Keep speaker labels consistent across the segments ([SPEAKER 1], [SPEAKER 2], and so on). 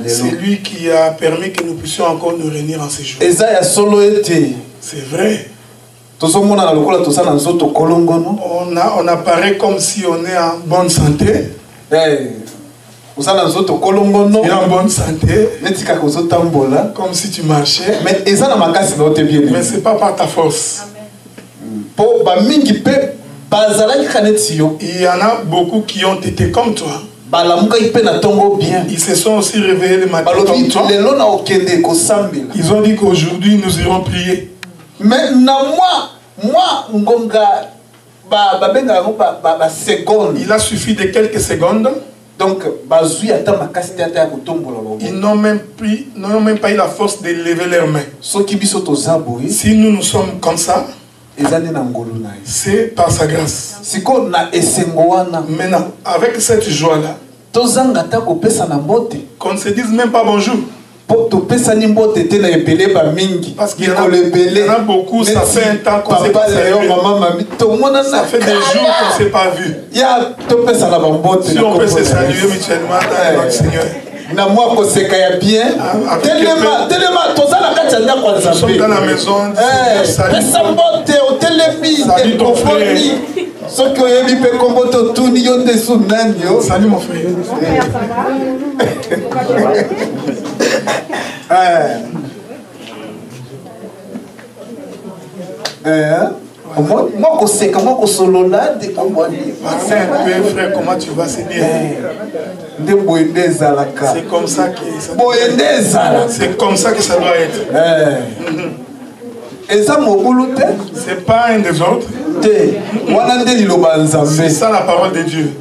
[SPEAKER 1] C'est lui qui a permis que nous puissions encore nous réunir en ces jours.
[SPEAKER 2] C'est vrai.
[SPEAKER 1] On apparaît comme si on est en bonne santé. Il est en bonne santé. Comme si tu marchais. Mais ce n'est pas par ta force. Il y en a beaucoup qui ont été comme toi. Ils se sont aussi réveillés le matin comme toi. Ils ont dit qu'aujourd'hui nous irons prier.
[SPEAKER 2] Mais
[SPEAKER 1] il a suffi de quelques secondes.
[SPEAKER 2] Donc,
[SPEAKER 1] ils n'ont même pas eu la force de lever leurs mains. Si nous sommes comme ça, c'est par sa grâce. Maintenant, avec cette joie-là, qu'on ne se dise même pas bonjour. Parce qu'il y en a beaucoup, ça fait un temps qu'on ne s'est pas vu. Ça fait des jours qu'on ne s'est pas vu. Si on peut se saluer mutuellement dans notre Seigneur.
[SPEAKER 2] Nous sommes
[SPEAKER 1] dans la maison. Salut ton frère. Salut mon frère.
[SPEAKER 2] Frère,
[SPEAKER 1] comment tu vas, c'est bien. C'est comme ça que ça doit être. C'est pas un désordre. C'est ça la parole de Dieu.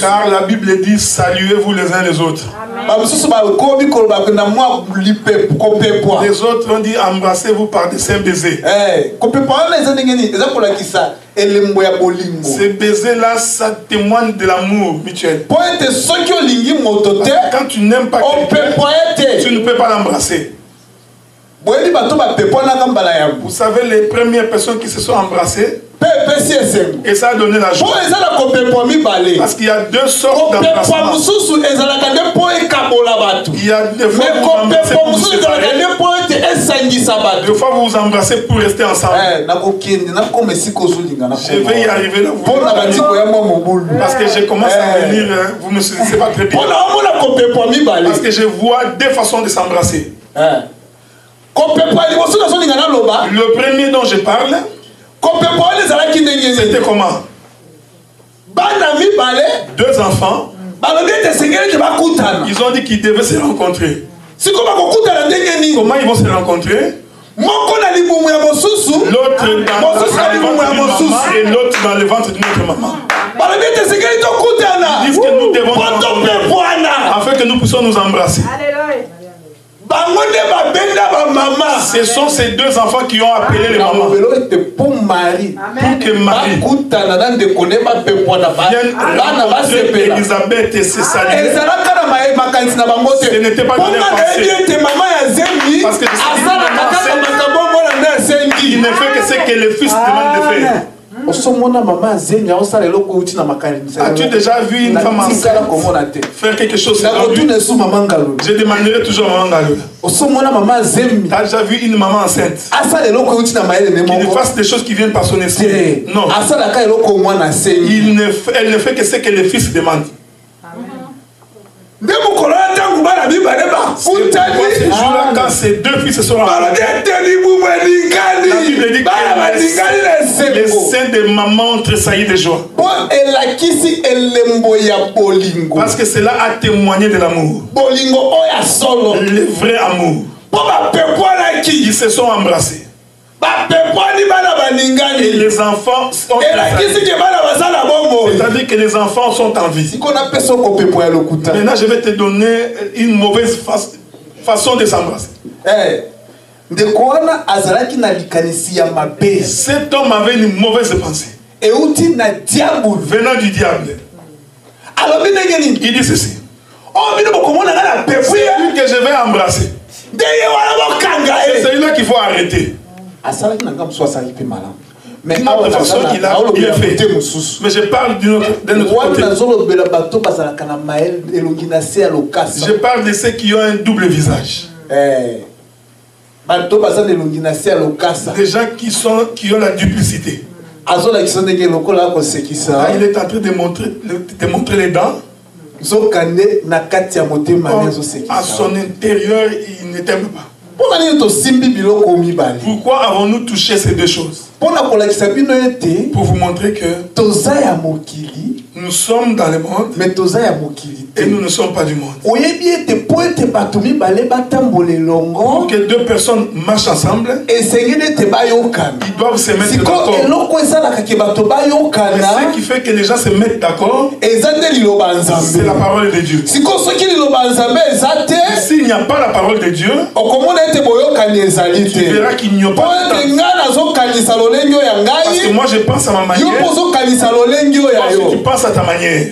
[SPEAKER 1] Car la Bible dit saluez-vous les uns les autres. Les autres ont dit embrassez-vous par des saints baisers. Ces baisers-là, ça témoigne de l'amour mutuel. Quand tu n'aimes pas quelqu'un, tu ne peux pas l'embrasser. Vous savez, les premières personnes qui se sont embrassées, et ça a donné la joie. Parce qu'il y a deux sortes d'embrassements. Il y a des fois vous vous embrassez pour vous séparer. Des fois vous vous embrassez pour rester ensemble. Je vais y arriver là. Parce que je commence à venir, vous ne savez pas très bien. Parce que je vois deux façons de s'embrasser. Le premier dont je parle, c'était comment? Deux enfants, ils ont dit qu'ils devaient se rencontrer. Comment ils vont se rencontrer? L'autre dans le ventre d'une maman et l'autre dans le ventre d'une autre maman. Ils disent que nous devons nous rencontrer afin que nous puissions nous embrasser. Ce sont ces deux enfants qui ont appelé les mamans pour que Marie vienne rencontrer Elisabeth et se saluer. Ce n'était pas de leur pensée. Parce que il ne fait que ce que le fils demande de faire. As-tu déjà vu une femme enceinte faire quelque chose? Je demanderai toujours à maman Galou. T'as déjà vu une maman enceinte qui ne fasse des choses qui viennent par son esprit? Non. Elle ne fait que ce que le fils demande. Quand ces deux fils se sont rencontrés, la Bible dit que les seins de maman ont tressailli de joie. Parce que cela a témoigné de l'amour. Le vrai amour. Ils se sont embrassés. Et les enfants sont c'est-à-dire que les enfants sont en vie. Maintenant je vais te donner une mauvaise façon de s'embrasser. Cet homme avait une mauvaise pensée venant du diable. Il dit ceci: celui que je vais embrasser, c'est celui-là qu'il faut arrêter. Mais d'une autre façon, il a bien fait. Mais je parle d'un autre côté. Je parle de ceux qui ont un double visage. Des gens qui ont la duplicité. Il est en train de montrer les dents. À son intérieur, il ne t'aime pas. Pourquoi avons-nous touché ces deux choses? Pour vous montrer que nous sommes dans le monde, et nous ne sommes pas du monde. Pour que deux personnes marchent ensemble, ils doivent se mettre d'accord. Mais ce qui fait que les gens se mettent d'accord, c'est la parole de Dieu. S'il n'y a pas la parole de Dieu, tu verras qu'il n'y a pas de temps. Parce que moi je pense à ma manière, toi tu penses à ta manière.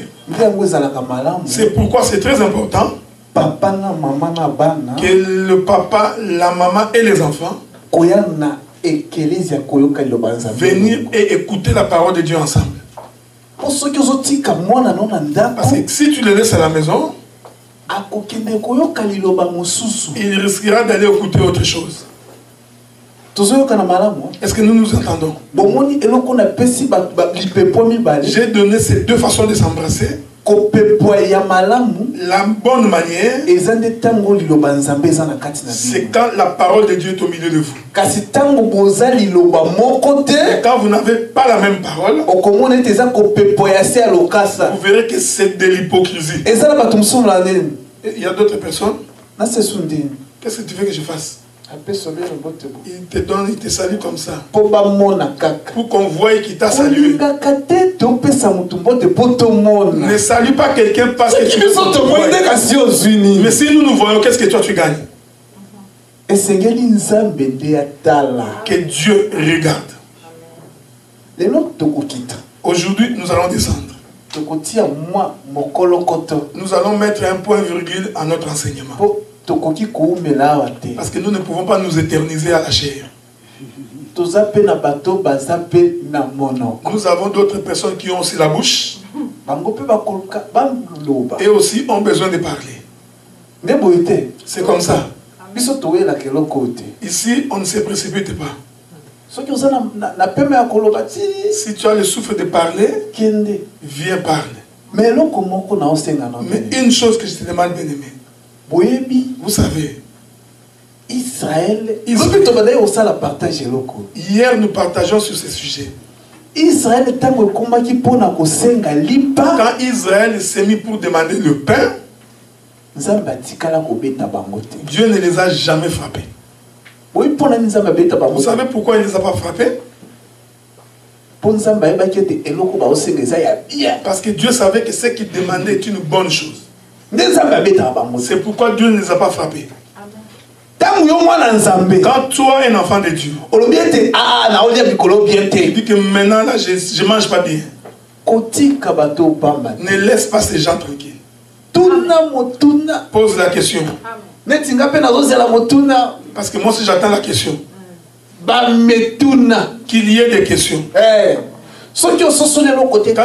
[SPEAKER 1] C'est pourquoi c'est très important que le papa, la maman et les enfants venir et écouter la parole de Dieu ensemble. Parce que si tu le laisses à la maison, il risquera d'aller écouter autre chose. Est-ce que nous nous entendons? J'ai donné ces deux façons de s'embrasser. La bonne manière, c'est quand la parole de Dieu est au milieu de vous. Et quand vous n'avez pas la même parole, vous verrez que c'est de l'hypocrisie. Il y a d'autres personnes. Qu'est-ce que tu veux que je fasse? Il te donne, il te salue comme ça. Pour qu'on voie qu'il t'a salué. Ne salue pas quelqu'un parce que tu veux. Mais si nous nous voyons, qu'est-ce que toi tu gagnes? Que Dieu regarde. Aujourd'hui, nous allons descendre. Nous allons mettre un point virgule à notre enseignement. Parce que nous ne pouvons pas nous éterniser à la chair. Nous avons d'autres personnes qui ont aussi la bouche et aussi ont besoin de parler. C'est comme ça. Ici, on ne se précipite pas. Si tu as le souffle de parler, viens parler. Mais une chose que je te demande, bien-aimé, vous savez, Israël, hier nous partageons sur ce sujet. Quand Israël s'est mis pour demander le pain, Dieu ne les a jamais frappés. Vous savez pourquoi il ne les a pas frappés? Parce que Dieu savait que ce qu'il demandait est une bonne chose. C'est pourquoi Dieu ne les a pas frappés. Quand toi, un enfant de Dieu, tu dis que maintenant là, je ne mange pas bien, ne laisse pas ces gens tranquilles. Pose la question. Parce que moi aussi j'attends la question. Qu'il y ait des questions. Quand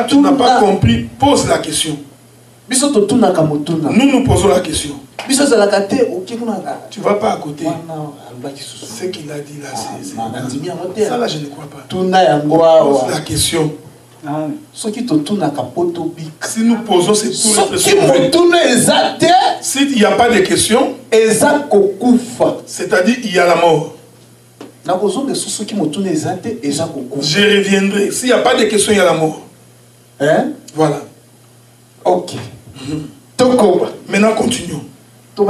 [SPEAKER 1] tu n'as pas compris, pose la question. Nous nous posons la question. Tu ne vas pas à côté. Ce qu'il a dit là, c'est ça là, je ne crois pas. Pose la question. Si nous posons, c'est pour être sauvé. S'il n'y a pas de questions, c'est-à-dire il y a la mort. Je reviendrai. S'il n'y a pas de questions, il y a la mort.
[SPEAKER 2] Hein?
[SPEAKER 1] Voilà.
[SPEAKER 2] Ok.
[SPEAKER 1] Maintenant, continuons. Nous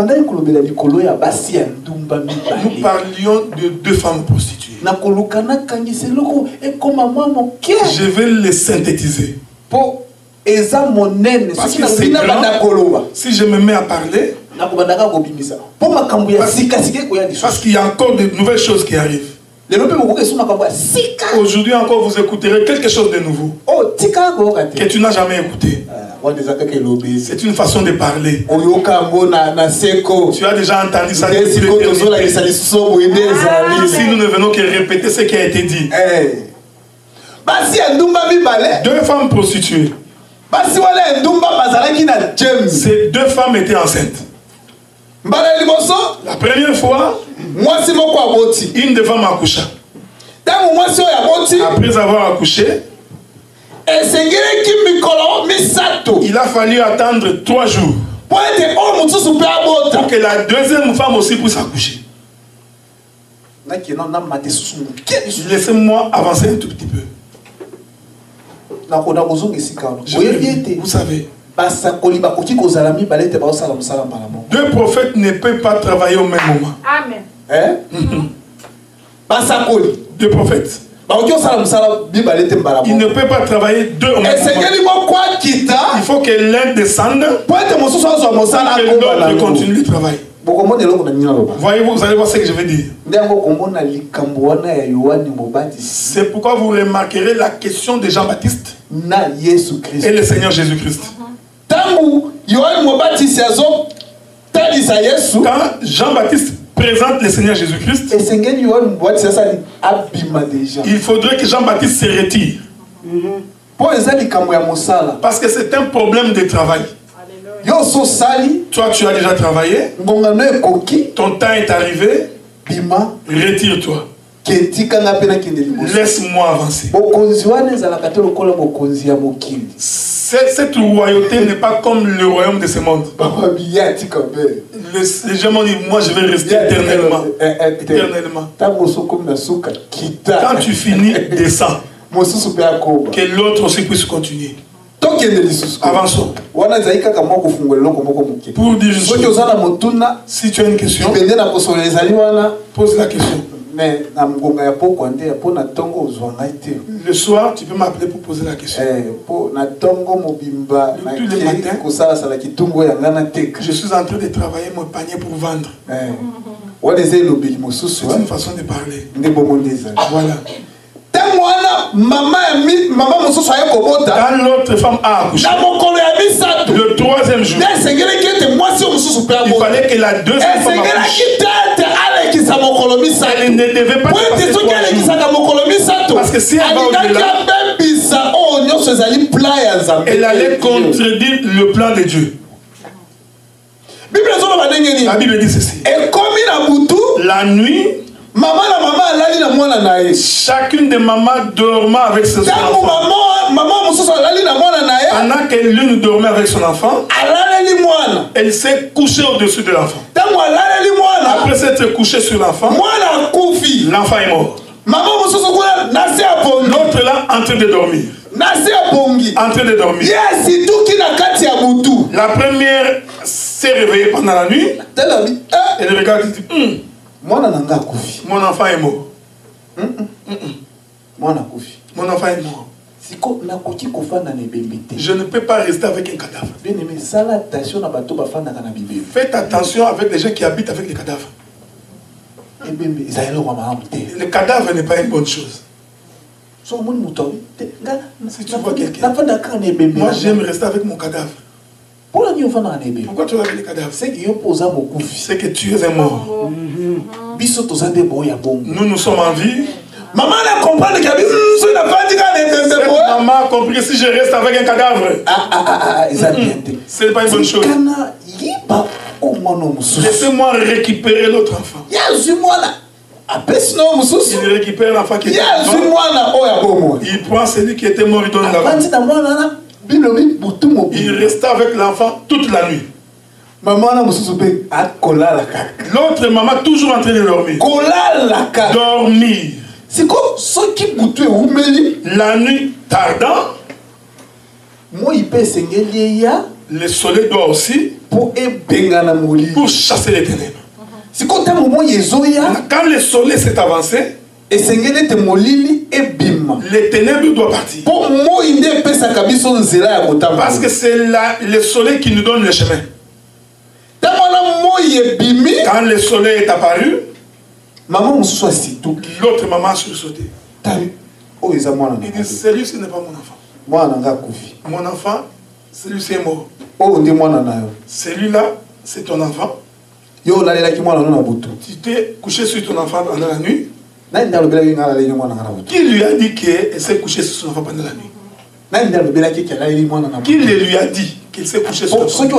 [SPEAKER 1] parlions de deux femmes prostituées. Je vais les synthétiser. Parce que c'est grand. Si je me mets à parler, parce qu'il y a encore de nouvelles choses qui arrivent. Aujourd'hui encore, vous écouterez quelque chose de nouveau que tu n'as jamais écouté. C'est une façon de parler. Tu as déjà entendu ça. Si nous ne venons que répéter ce qui a été dit. Deux femmes prostituées. Ces deux femmes étaient enceintes. La première fois, une des femmes accoucha. Après avoir accouché, il a fallu attendre 3 jours pour que la deuxième femme aussi puisse accoucher. Laissez-moi avancer un tout petit peu. Vous savez, deux prophètes ne peuvent pas travailler au même moment.
[SPEAKER 3] Amen.
[SPEAKER 1] Deux prophètes. Il ne peut pas travailler deux au même moment. Il faut que l'un descende pour que l'autre continue le travail. Voyez-vous, vous allez voir ce que je veux dire. C'est pourquoi vous remarquerez la question de Jean-Baptiste et le Seigneur Jésus-Christ. Quand Jean-Baptiste présente le Seigneur Jésus-Christ, il faudrait que Jean-Baptiste se retire. Parce que c'est un problème de travail. Toi, tu as déjà travaillé. Ton temps est arrivé. Retire-toi. Laisse-moi avancer. Cette royauté n'est pas comme le royaume de ce monde. Les gens m'ont dit, moi je vais rester éternellement. Quand tu finis, descends. Que l'autre aussi puisse continuer. Avançons. Pour dire si tu as une question, pose la question. Le soir, tu peux m'appeler pour poser la question. Tous les matins, je suis en train de travailler mon panier pour vendre. C'est une façon de parler. Voilà. Quand l'autre femme a accouché, le 3e jour, il fallait que la deuxième femme accouche. Elle ne devait pas passer 3 jours. Parce que si elle va au-delà, elle allait contredire le plan de Dieu. La Bible dit ceci. La nuit, chacune des mamans dormait avec ses enfants. Pendant que l'une dormait avec son enfant, elle s'est couchée au-dessus de l'enfant. Après s'être couchée sur l'enfant, l'enfant est mort. L'autre là en train de dormir. En train de dormir. La première s'est réveillée pendant la nuit. Elle regarde et dit, mon enfant est mort. Mon enfant est mort. Je ne peux pas rester avec un cadavre. Faites attention avec les gens qui habitent avec les cadavres. Le cadavre n'est pas une bonne chose. Si tu vois quelqu'un, moi j'aime rester avec mon cadavre. Pourquoi tu es avec les cadavres? C'est que tu es un mort. Nous sommes en vie. Maman a compris que maman a compris que si je reste avec un cadavre, c'est pas une bonne chose. Laissez-moi récupérer l'autre enfant. Il récupère l'enfant qui est mort. Il prend celui qui était mort, il donne l'enfant. Il resta avec l'enfant toute la nuit. L'autre maman toujours en train de dormir. Dormir. La nuit tardant, le soleil doit aussi pour chasser les ténèbres. Quand le soleil s'est avancé, les ténèbres doivent partir. Parce que c'est le soleil qui nous donne le chemin. Quand le soleil est apparu, l'autre maman a sursauté. Il dit, celui-ci n'est pas mon enfant. Mon enfant, celui-ci est mort. Celui-là, c'est ton enfant. Tu t'es couché sur ton enfant pendant la nuit. Qui lui a dit qu'elle s'est couchée sur son enfant pendant la nuit? Qui lui a dit qu'il s'est couché sur son enfant?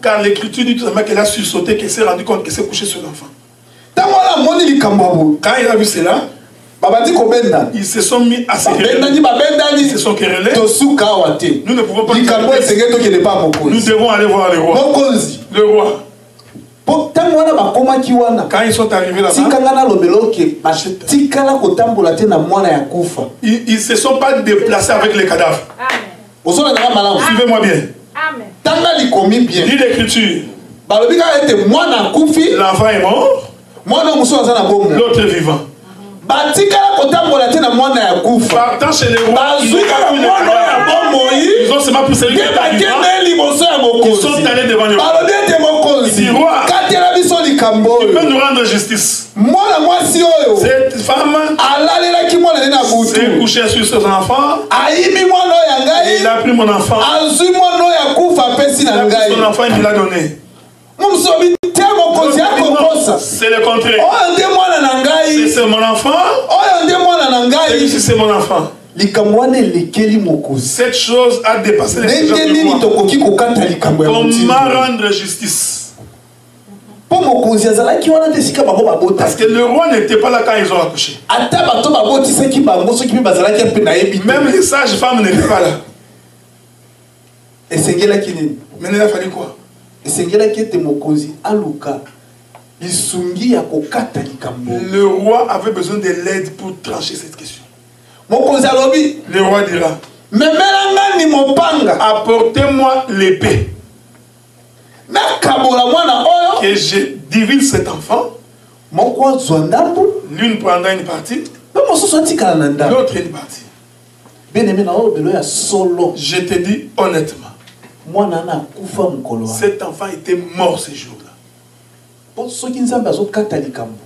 [SPEAKER 1] Car l'écriture dit tout simplement qu'elle a sursauté, qu'elle s'est rendu compte qu'elle s'est couchée sur l'enfant. Quand il a vu cela, ils se sont mis à se quereller. Ils se sont querellés. Nous ne pouvons pas. Nous devons aller voir le roi. Le roi. Quand ils sont arrivés là-bas, ils ne se sont pas déplacés avec les cadavres. Suivez-moi bien. Lis l'écriture. L'enfant est mort. L'autre est vivant. Partant chez les rois, ils ont seulement poussé le cadavre. Ils sont allés devant le roi. Il dit, roi, tu peux nous rendre justice. Cette femme s'est couchée sur ses enfants. Il a pris mon enfant. Il a pris son enfant et il l'a donné. C'est le contraire. C'est mon enfant. C'est mon enfant. Cette chose a dépassé les gens de moi. Comment rendre justice? Parce que le roi n'était pas là quand ils ont accouché. Même les sages femmes n'étaient pas là. Mais il a fallu quoi? Le roi avait besoin de l'aide pour trancher cette question. Le roi dira, apportez-moi l'épée, que je divise cet enfant. L'une prendra une partie, l'autre une partie. Je te dis honnêtement, cet enfant était mort ce jour-là.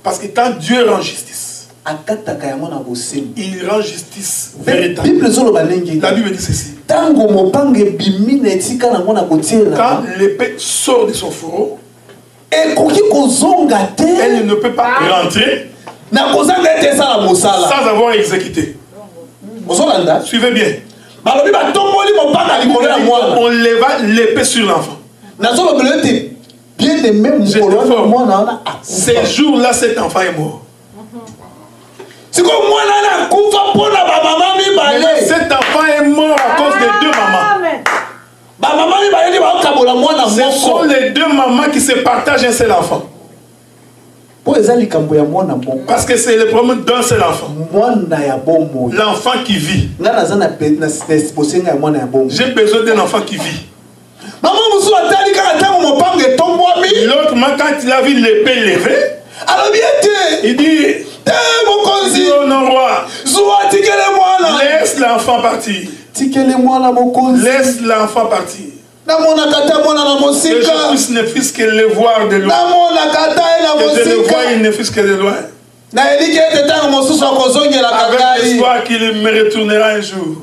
[SPEAKER 1] Parce que quand Dieu rend justice, il rend justice véritable. La Bible dit ceci. Quand l'épée sort de son fourreau, elle ne peut pas rentrer sans avoir exécuté. Suivez bien. On leva l'épée sur l'enfant. Ces jours-là, cet enfant est mort. Cet enfant est mort à cause des deux mamans. Ce sont les deux mamans qui se partagent un seul enfant. Parce que c'est le problème d'un seul enfant. L'enfant qui vit. J'ai besoin d'un enfant qui vit. L'autre, quand il a vu l'épée levée, il dit, oh non, roi, laisse l'enfant partir. Laisse l'enfant partir. Que je puisse ne fût-ce que le voir de loin. Que je le vois, il ne fût-ce que de loin. Avec l'espoir qu'il me retournera un jour.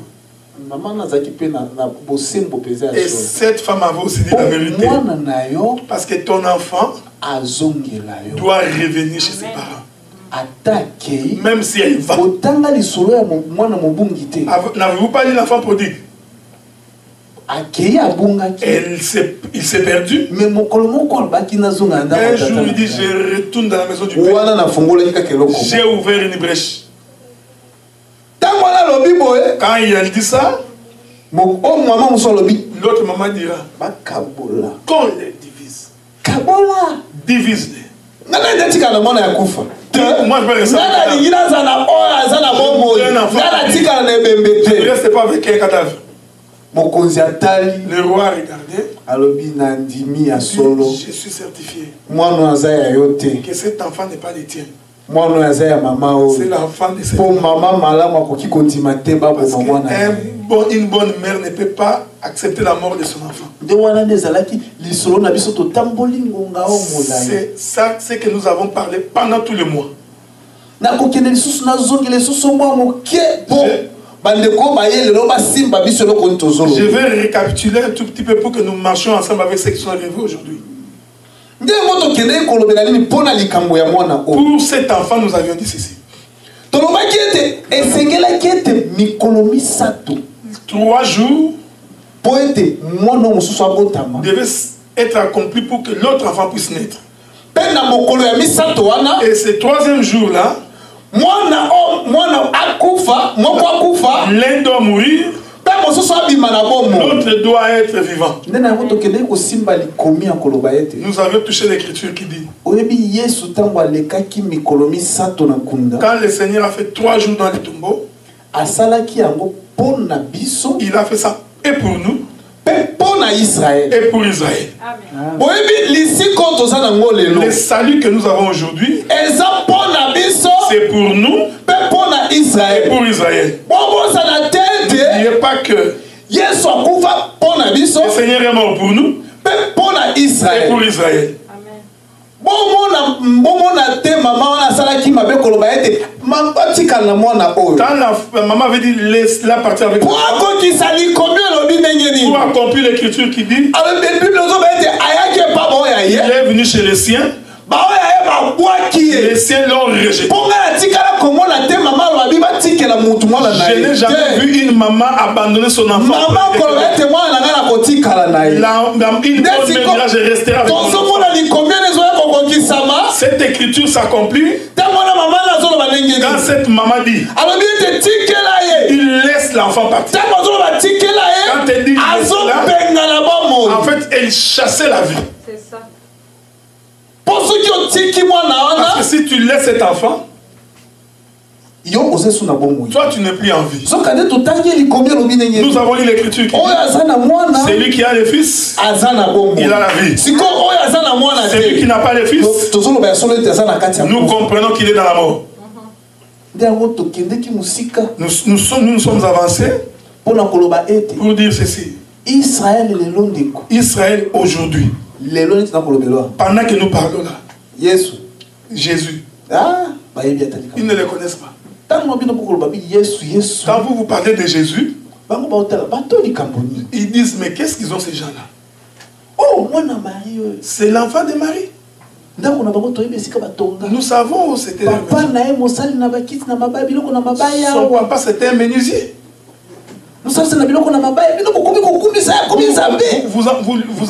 [SPEAKER 1] Et cette femme avait aussi dit la vérité. Parce que ton enfant doit revenir chez ses parents. Même si elle va. N'avez-vous pas lu l'enfant prodigue? Il s'est perdu. Un jour il dit, je retourne dans la maison du père. J'ai ouvert une brèche. Quand il dit ça, l'autre maman dira, qu'on les divise. Divise-les. Moi je vais rester je ne reste pas avec un cadavre. Le roi a regardé. Je suis certifié que cet enfant n'est pas le tien. C'est l'enfant de cette femme. Une bonne mère ne peut pas accepter la mort de son enfant. C'est ça ce que nous avons parlé pendant tout le mois. Je vais récapituler un tout petit peu pour que nous marchions ensemble avec ceux qui sont arrivés aujourd'hui. Pour cet enfant, nous avions dit ceci. 3 jours devaient être accomplis pour que l'autre enfant puisse naître. Et ce 3e jour-là, l'un doit mourir, l'autre doit être vivant. Nous avions touché l'écriture qui dit, quand le Seigneur a fait 3 jours dans les tombeaux, il a fait ça et pour nous et pour Israël. Le salut que nous avons aujourd'hui, c'est pour nous et pour Israël. N'oubliez pas que le Seigneur est mort pour nous et pour Israël. Quand la maman avait dit laisse-la partir avec moi, pour accomplir l'écriture qui dit il est venu chez les siens, les siens l'ont rejeté. Je n'ai jamais vu une maman abandonner son enfant. Une bonne mère, je resterai avec mon enfant. Cette écriture s'accomplit quand cette maman dit il laisse l'enfant partir. Quand elle dit en fait elle chassait la vie. C'est ça. Parce que si tu laisses cet enfant, toi tu n'es plus en vie. Nous avons lu l'écriture qui dit celui qui a le fils, il a la vie. Celui qui n'a pas le fils, nous comprenons qu'il est dans la mort. Nous sommes avancés pour dire ceci. Israël aujourd'hui, pendant que nous parlons là, Jésus, ils ne le connaissent pas. Quand vous parlez de Jésus, ils disent mais qu'est-ce qu'ils ont ces gens-là? C'est l'enfant de Marie. Nous savons où c'était. Son papa c'était un menuisier. Vous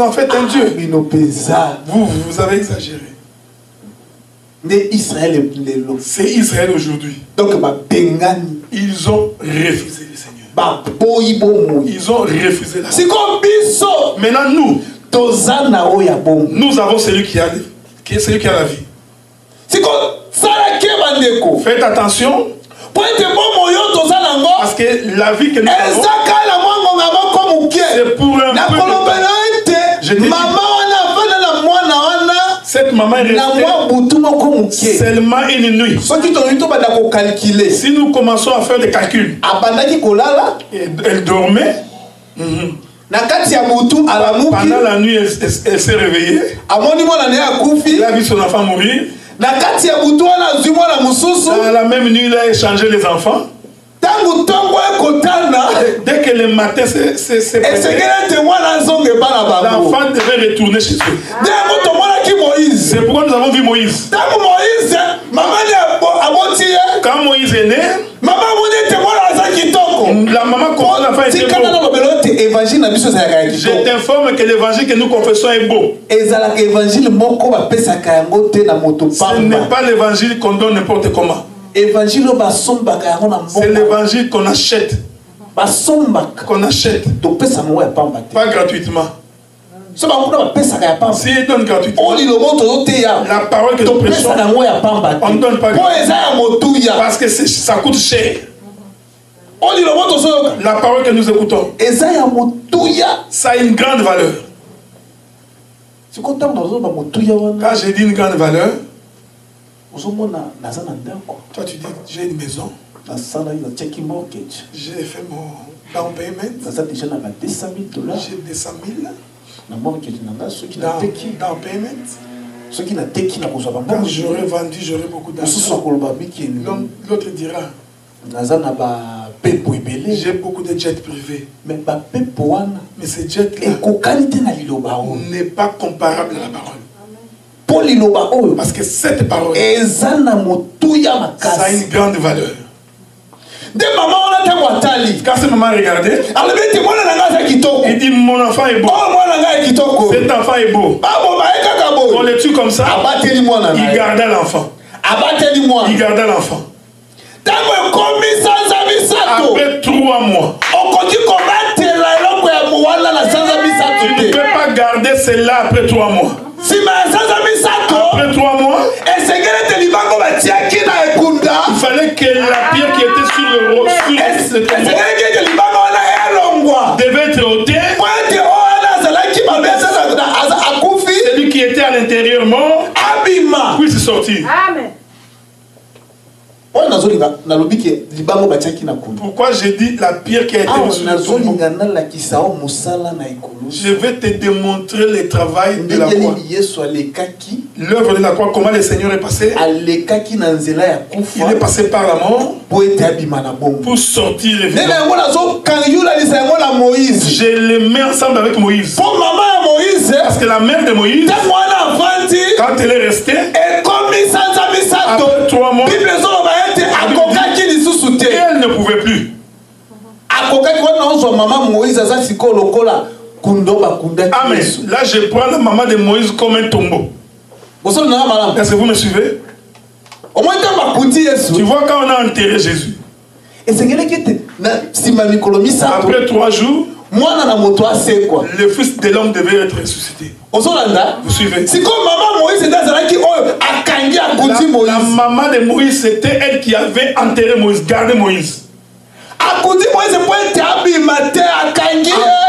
[SPEAKER 1] en faites un Dieu. Vous avez exagéré. C'est Israël aujourd'hui. Ils ont refusé le Seigneur. Ils ont refusé la vie. Maintenant nous avons celui qui a la vie. Faites attention. Parce que la vie que nous avons, c'est pour un peu. Cette maman est restée seulement une nuit. Si nous commençons à faire des calculs, elle dormait. Pendant la nuit, elle s'est réveillée. Elle a vu son enfant mourir. Dans la même nuit, il a échangé les enfants. Dès que le matin c'est l'enfant devait retourner chez eux. C'est pourquoi nous avons vu Moïse. Quand Moïse est né, la maman comprend l'enfant était beau. Je t'informe que l'évangile que nous confessons est beau. Ce n'est pas l'évangile qu'on donne n'importe comment. C'est l'évangile qu'on achète. Qu'on achète. Pas gratuitement. Si il donne gratuitement, la parole que nous prêchons, on ne donne pas gratuitement. Parce que ça coûte cher. La parole que nous écoutons, ça a une grande valeur. Quand j'ai dit une grande valeur, toi tu dis j'ai une maison, j'ai fait mon down payment, j'ai 200 000 down payment. Quand j'aurai vendu, j'aurai beaucoup d'argent. L'autre dira j'ai beaucoup de jets privés. Mais ce jet-là n'est pas comparable à la parole. Parce que cette parole,
[SPEAKER 2] ça
[SPEAKER 1] a une grande valeur.
[SPEAKER 2] Des mamans, on a tellement.
[SPEAKER 1] Quand cette maman regardait, il dit mon enfant est beau. Cet enfant est beau. On le tue comme ça. Il garda l'enfant. Il garda l'enfant. Après 3 mois, tu ne peux pas garder cela après 3 mois. Après 3 mois, il fallait que la pierre qui était sur le rose devait être ôtée. Celui qui était à l'intérieur mort puisse sortir. Amen. Pourquoi j'ai dit la pierre qui a été reçue? Je vais te démontrer le travail de la croix. L'œuvre de la croix, comment le Seigneur est passé. Il est passé par la mort pour sortir. Je le mets ensemble avec Moïse. Parce que la mère de Moïse, quand elle est restée, après 3 mois, elle ne pouvait plus. Amen. Là, je prends la maman de Moïse comme un tombeau. Est-ce que vous me suivez? Tu vois, quand on a enterré Jésus, après 3 jours, le Fils de l'homme devait être ressuscité. Vous suivez? La maman de Moïse, c'était elle qui avait enterré Moïse, gardé Moïse.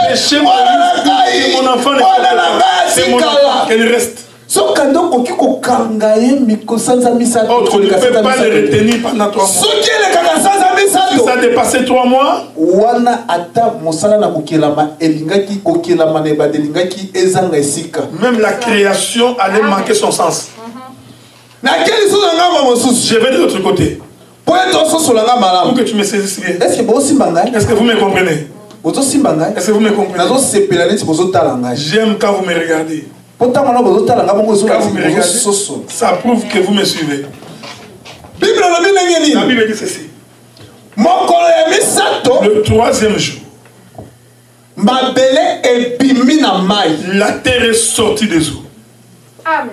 [SPEAKER 1] Empêcher Moïse, mon enfant, c'est mon enfant, qu'elle reste. Oh, tu ne peux pas le retenir pendant 3 mois. Si ça a dépassé 3 mois, même la création allait manquer son sens. Je vais de l'autre côté. Pour que tu me saisisses bien. Est-ce que vous me comprenez? Est-ce que vous me comprenez? J'aime quand vous me regardez. Quand vous me regardez, ça prouve que vous me suivez. La Bible dit ceci. Le 3e jour, la terre est sortie des eaux. Amen.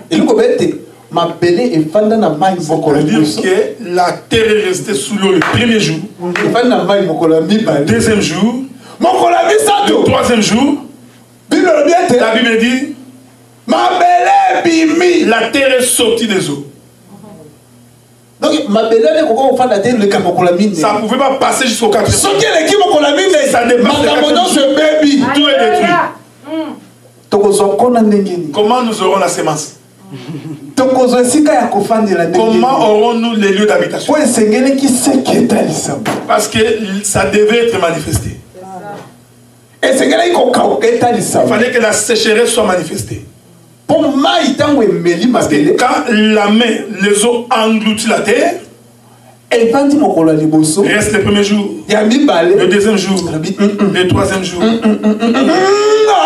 [SPEAKER 1] C'est-à-dire que la terre est restée sous l'eau le 1er jour. Le 2e jour. Le 3e jour. La Bible dit la terre est sortie des eaux. Donc, ça ne pouvait pas passer jusqu'au 4e jour. Ça dépasse le 4e jour. Tout est détruit. Comment nous aurons la sémence? Comment aurons-nous les lieux d'habitation? Parce que ça devait être manifesté. Il fallait que la sécheresse soit manifestée. Parce que quand la main, les eaux engloutit la terre, reste le 1er jour, le 2e jour, le 3e jour,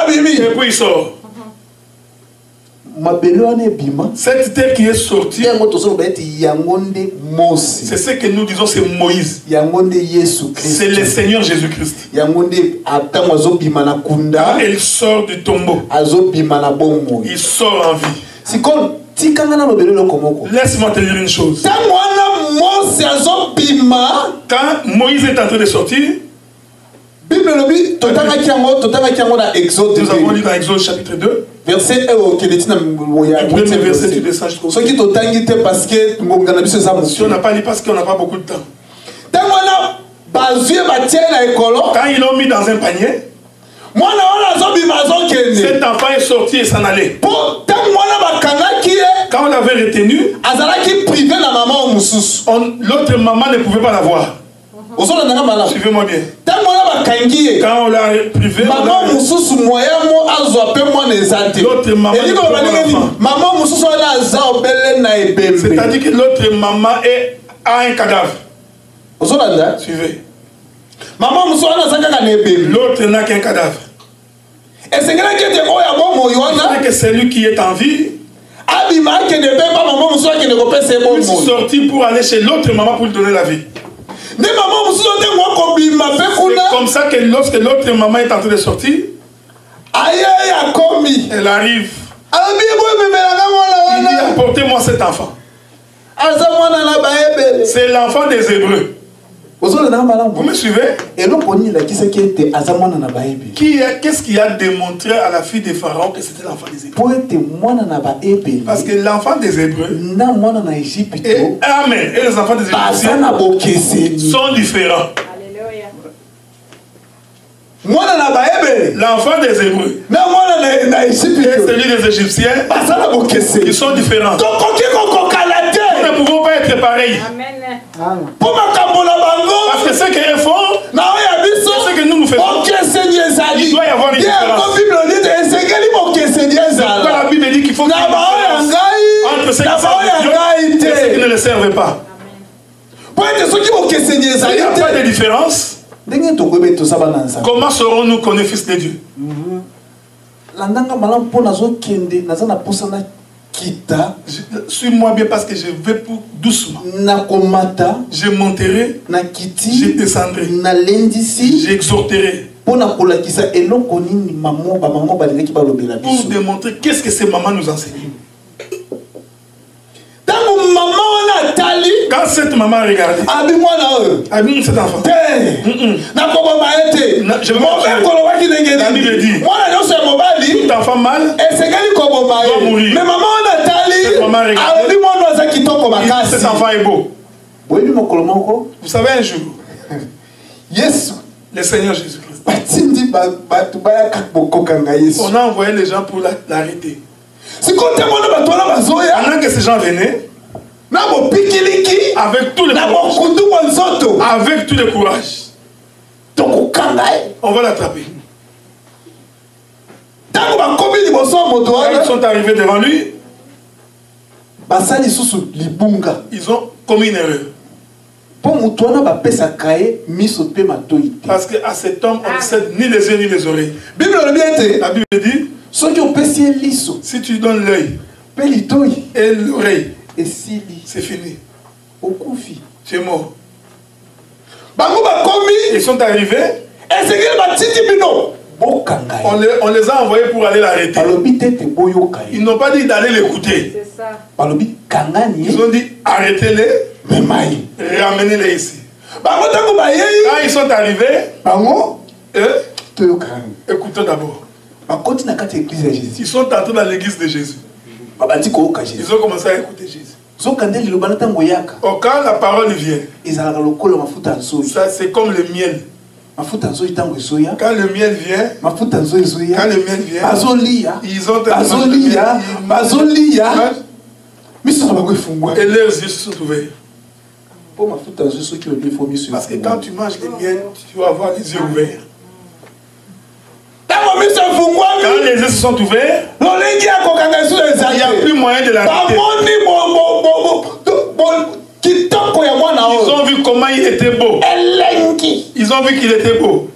[SPEAKER 1] et puis il sort. Cette terre qui est sortie, c'est ce que nous disons, c'est Moïse. C'est le Seigneur Jésus-Christ. Quand il sort du tombeau, il sort en vie. Laisse-moi te dire une chose. Quand Moïse est en train de sortir, nous avons lu dans Exode chapitre 2.
[SPEAKER 2] Verset
[SPEAKER 1] le premier verset, tu descends jusqu'au bout. Si on n'a pas lu parce qu'on n'a pas beaucoup de temps. Quand ils l'ont mis dans un panier, cet enfant est sorti et s'en allait. Quand on l'avait retenu, l'autre maman ne pouvait pas la voir. Suivez-moi bien. Quand on l'a privé, l'autre maman, c'est-à-dire que l'autre maman a un cadavre. Suivez. L'autre n'a qu'un cadavre. Que celui qui est en vie Ils sont sortis pour aller chez l'autre maman pour lui donner la vie. C'est comme ça que lorsque l'autre maman est en train de sortir, elle arrive. Il dit, apportez-moi cet enfant. C'est l'enfant des Hébreux. Vous me suivez? Qu'est-ce qui a démontré à la fille de Pharaon que c'était l'enfant des Hébreux? Parce que l'enfant des Hébreux et, amen, et les enfants des Égyptiens sont différents. L'enfant des Hébreux et celui des Égyptiens, ils sont différents. Nous ne pouvons pas être pareils. Parce que ce qu'ils font, c'est ce que nous faisons. Il doit y avoir une différence. Pourquoi la Bible dit qu'il faut qu'il y ait une différence entre ceux qui servent Dieu et ceux qui ne le servent pas? S'il n'y a pas de différence, comment saurons-nous qu'on est fils de Dieu? Suis-moi bien parce que je vais pour doucement. Je monterai, je descendrai, j'exhorterai. Pour démontrer qu'est-ce que ces mamans nous enseignent. Quand cette maman regardait, Abim cet enfant. Je vais la Bible dit, tout enfant mâle doit mourir. Mais maman regarde, cet enfant est beau. Vous savez un jour, le Seigneur Jésus-Christ, on a envoyé les gens pour l'arrêter. Pendant que ces gens venaient, avec tout le courage, on va l'attraper. Quand ils sont arrivés devant lui, ils ont commis une erreur. Parce qu'à cet homme, on ne cède ni les yeux ni les oreilles. La Bible dit, si tu donnes l'œil et l'oreille, c'est fini. Tu es mort. Ils sont arrivés. On les a envoyés pour aller l'arrêter. Ils n'ont pas dit d'aller l'écouter. Ils ont dit arrêtez-les, ramenez-les ici. Quand ils sont arrivés, écoutons d'abord. Ils sont entrés dans l'église de Jésus. Ils ont commencé à écouter Jésus. Quand la parole vient, ça c'est comme le miel. Quand le miel vient, ils ont et leurs yeux se sont ouverts. Parce que quand tu manges le miel, tu vas avoir les yeux ouverts. Quand les yeux se sont ouverts, il n'y a plus moyen de l'arrêter. Ils ont vu comment il était beau. Ils ont vu qu'il était beau.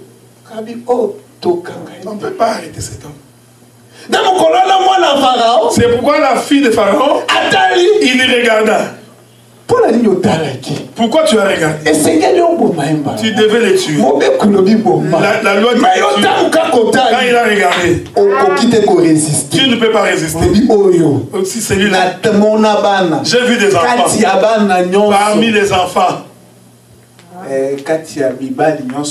[SPEAKER 1] On ne peut pas arrêter cet homme. C'est pourquoi la fille de Pharaon, il y regarda. Pourquoi tu as regardé? Tu devais les tuer. La loi dit quand il a regardé, tu ne peux pas résister. Aussi celui-là, j'ai vu des enfants. Parmi les enfants,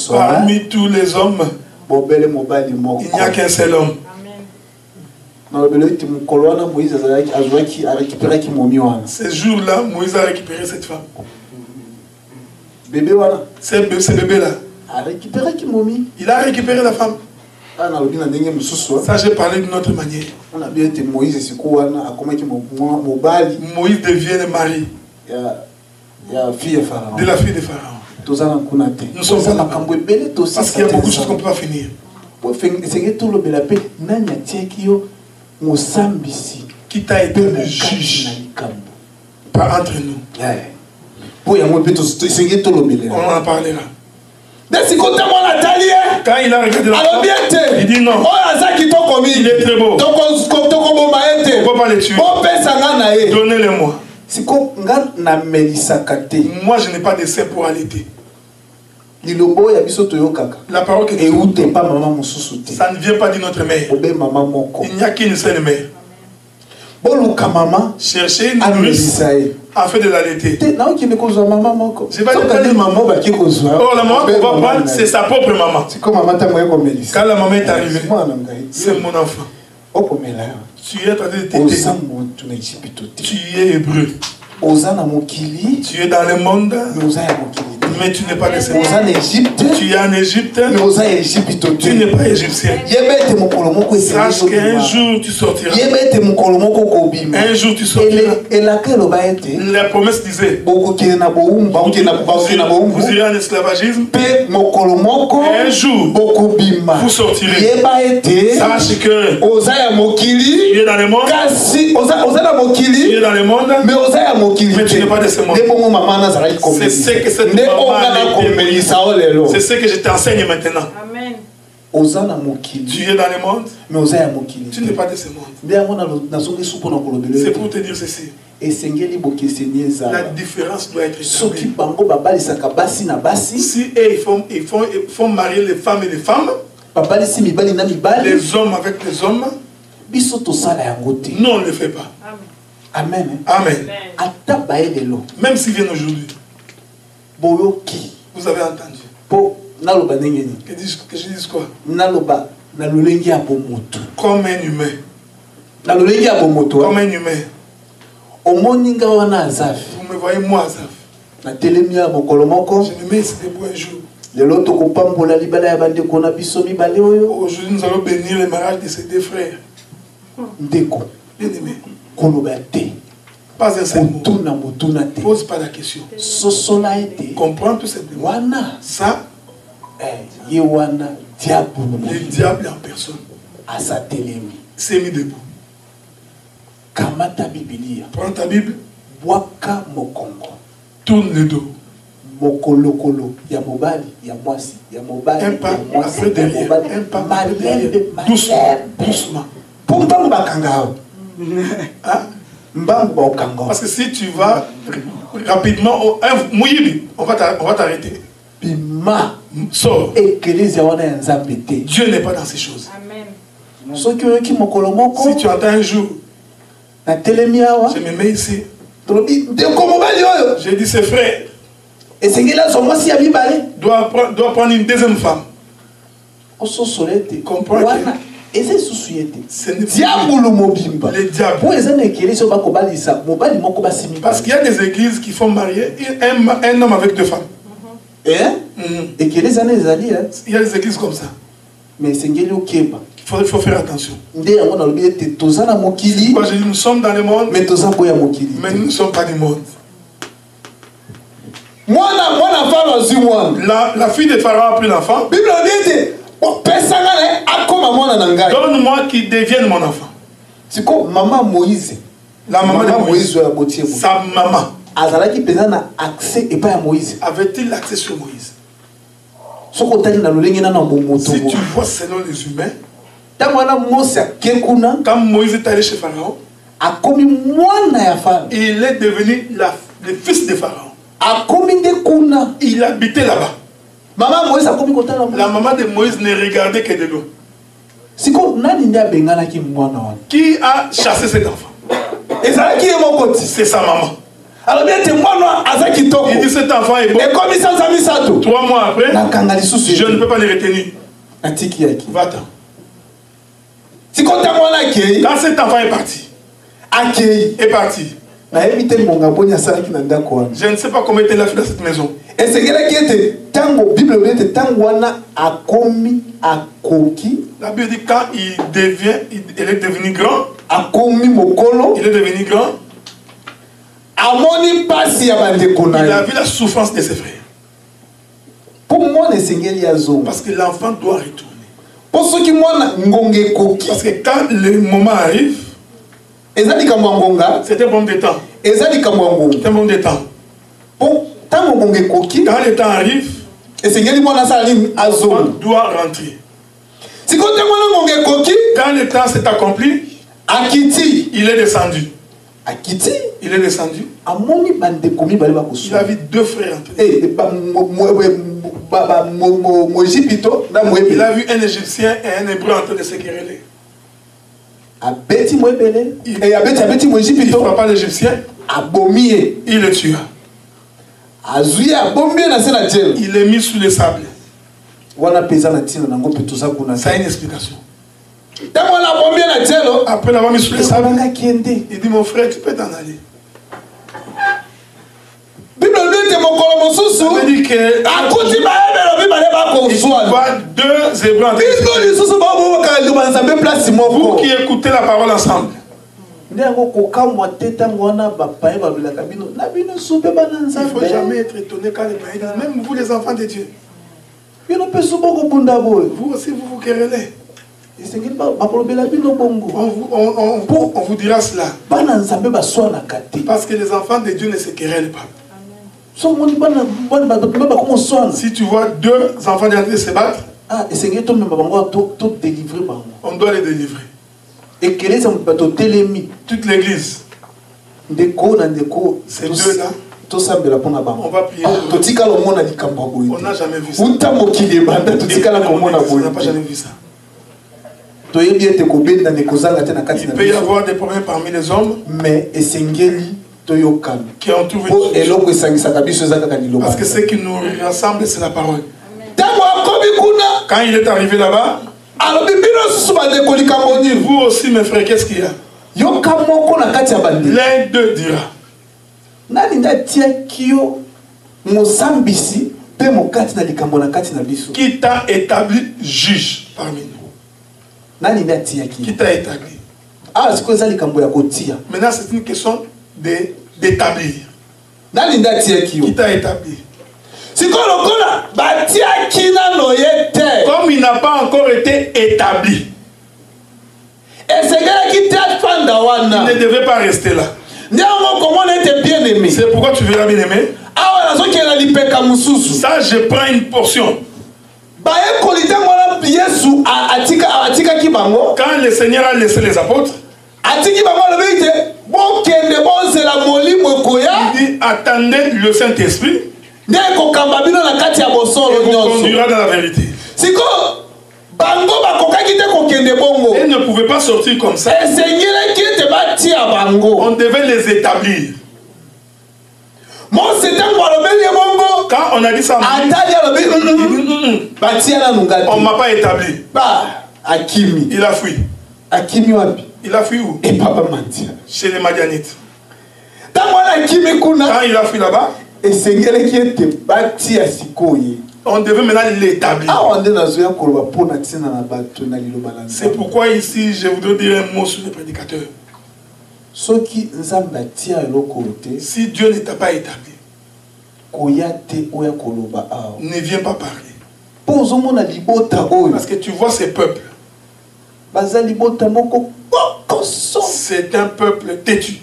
[SPEAKER 1] parmi tous les hommes, il n'y a qu'un seul homme. Ce jour-là, Moïse a récupéré cette femme. Ce bébé-là. Il a récupéré la femme. Ça, j'ai parlé d'une autre manière. Moïse devient le mari de la fille de Pharaon. Nous sommes pas là. Parce qu'il y a beaucoup de choses qu'on ne peut pas finir. Qui t'a été le juge par entre nous. On en parlera. Quand il a regardé l'enfant, il dit non. Il est très beau. On ne peut pas le tuer. Donnez-le-moi. Moi, je n'ai pas de sein pour allaiter. La parole que ça ne vient pas de notre mère. Il n'y a qu'une seule mère. Cherchez une nourrice afin de l'allaiter. Je vais dire maman. Oh, la maman qu'on va prendre, c'est sa propre maman. Quand la maman est arrivée, c'est mon enfant. Tu es en train de t'aider. Tu es hébreu. Tu es dans le monde, mais tu n'es pas de ce monde. Tu es en Égypte, tu n'es pas égyptien. Sache qu'un jour tu sortiras. Un jour tu sortiras. La promesse disait, vous irez en esclavagisme. Un jour vous sortirez. Sache que tu es dans le monde. Tu es dans le monde. Mais tu n'es pas de ce monde. C'est ce que cette maman a été. C'est ce que je t'enseigne maintenant.
[SPEAKER 3] Amen.
[SPEAKER 1] Tu es dans le monde, tu n'es pas de ce monde. C'est pour te dire ceci. La différence doit être établie. Si ils font marier les femmes et les femmes, les hommes avec les hommes, nous on ne le fait pas.
[SPEAKER 3] Amen.
[SPEAKER 1] Amen. Même s'ils viennent aujourd'hui, vous avez entendu. Que je dise quoi? Comme un humain. Comme un humain. Vous me voyez moi, Azaf. Je me mets ici debout un jour. Aujourd'hui, nous allons bénir le mariage de ces deux frères. Bien-aimé. Pas un seul mot. Pose pas la question. Comprends tout simplement. Ça, le diable en personne s'est mis debout. Prends ta Bible. Tourne le dos. Un pas après derrière. Un pas après derrière. Doucement. Hein? Parce que si tu vas rapidement, on va t'arrêter. Sors. Dieu n'est pas dans ces choses.
[SPEAKER 3] Amen.
[SPEAKER 1] Si tu entends un jour, je me mets ici. J'ai dit ses frères doit prendre une deuxième femme. Comprends que ce n'est pas le diable. Parce qu'il y a des églises qui font marier un homme avec deux femmes. Il y a des églises comme ça.
[SPEAKER 2] Mais
[SPEAKER 1] il faut faire attention. Moi, je dis, nous sommes dans le monde, mais nous ne sommes pas du monde. La fille de Pharaon a pris l'enfant. Donne-moi qu'il devienne mon enfant. La maman de Moïse, sa maman, avait-il accès sur Moïse? Si tu vois selon les humains, quand Moïse est allé chez Pharaon, il est devenu le fils de Pharaon. Il habitait là-bas. La maman de Moïse ne regardait que de l'eau. Qui a chassé cet enfant? C'est sa maman. Il dit cet enfant est bon. 3 mois après, je ne peux pas le retenir. Va-t'en. Quand cet enfant est parti, je ne sais pas comment était la fille dans cette maison. La Bible dit quand il est devenu grand, il est devenu grand, il a vu la souffrance de ses frères. Parce que l'enfant doit retourner. Parce que quand le moment arrive, c'est un bon de temps. C'est un bon de temps. Quand le temps arrive, On doit rentrer. Quand le temps s'est accompli, il est descendu. Il est descendu. Il a vu 2 frères entrer. Il a vu un Égyptien et un Hébreu en train de se quereller. Il frappa l'Égyptien. Il le tua. Il est mis sous le sable. Ça a une explication. Après l'avoir mis sous le sable, il dit mon frère, tu peux t'en aller. Ça veut dire que il voit 2 Hébreux en train de se... Vous qui écoutez la parole ensemble, il ne faut jamais être étonné quand les païens disent, même vous les enfants de Dieu, vous aussi vous vous querellez. On vous dira cela. Parce que les enfants de Dieu ne se querellent pas. Si tu vois 2 enfants de Dieu se battre, on doit les délivrer. Toute l'église, ces 2-là, on va prier. On n'a jamais vu ça. On n'a pas jamais vu ça. Il peut y avoir des problèmes parmi les hommes qui ont trouvé parce que ce qui nous rassemble, c'est la parole. Quand il est arrivé là-bas, vous aussi mes frères, qu'est-ce qu'il y a? L'un d'eux dira, qui t'a établi juge parmi nous? Qui t'a établi? Maintenant c'est une question d'établir. Qui t'a établi? Comme il n'a pas encore été établi, il ne devait pas rester là. C'est pourquoi tu verras bien aimé. Ça, je prends une portion. Quand le Seigneur a laissé les apôtres, il dit attendez le Saint-Esprit, il vous conduira dans la vérité. Ils ne pouvaient pas sortir comme ça. On devait les établir. Quand on a dit ça, on ne m'a pas établi. Il a fui. Il a fui où? Chez les Madianites. Quand il a fui là-bas, on devait maintenant l'établir. C'est pourquoi ici, je voudrais dire un mot sur les prédicateurs. Si Dieu ne t'a pas établi, ne viens pas parler. Parce que tu vois ces peuples. C'est un peuple têtu.